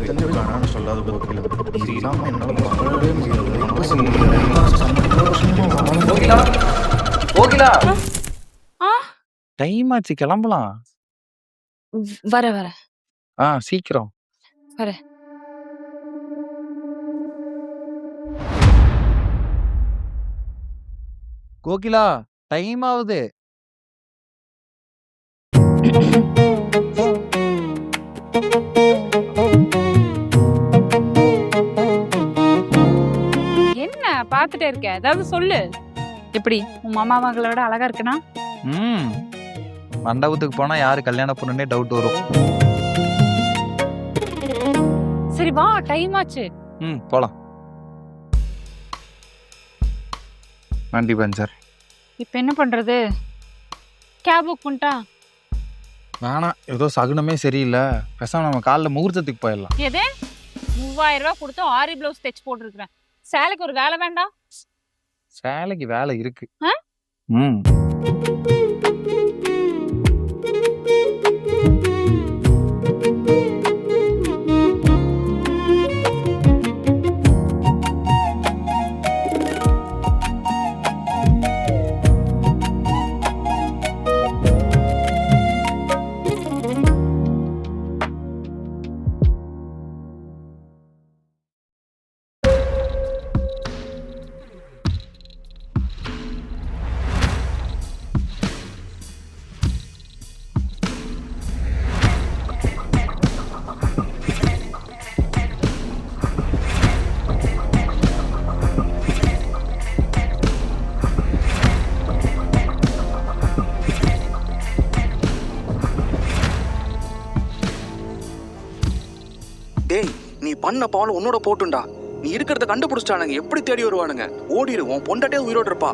செஞ்சு வேணாம்னு சொல்லாத கோகிலா. இது இல்லாம என்னால வாழவே முடியாது. அவசியம் முடியாது. கோகிலா கோகிலா ஆ டைம் ஆச்சு, கிளம்பலாம். வர வர சீக்கிரம். வர. கோகிலா, டைம் ஆகுது. என்ன பாத்துட்டே இருக்க? ஏதாவது சொல்லு. எப்படி உன் மாமா மகளோட அழகா இருக்கனா? மண்டபத்துக்கு போனா யாரு கல்யாண பொண்ணுன்னே டவுட் வரும். சரி வா, டைம் ஆச்சு. போலாம். வண்டி பஞ்சர். இப்ப என்ன பண்றது? கேப் புக் பண்ணிட்டா? வேணாம், ஏதோ சகுனமே சரியில்லை. பேசாம நம்ம காலைல முகூர்த்தத்துக்கு போயிடலாம். எதே 3000 ரூபாய் கொடுத்து ஆரி பிளவுஸ் தைச்சு போட்டுருக்கேன். சேலைக்கு ஒரு வேலை வேண்டாம்? சேலைக்கு வேலை இருக்கு. டேய், நீ பண்ண பாவம் உன்னோட போட்டுண்டா. நீ இருக்கிறத கண்டுபிடிச்சிட்டானுங்க. எப்படி தேடி வருவானுங்க? ஓடிடுவோம். பொண்டாட்டே உயிரோடு இருப்பா.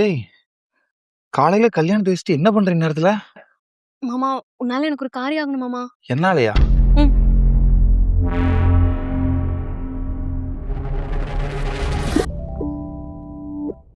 ஏய், காலையில கல்யாணத்தை வச்சுட்டு என்ன பண்ற நேரத்துல? மாமா, உன்னால எனக்கு ஒரு காரியம் ஆகணும் மாமா. என்னாலயா?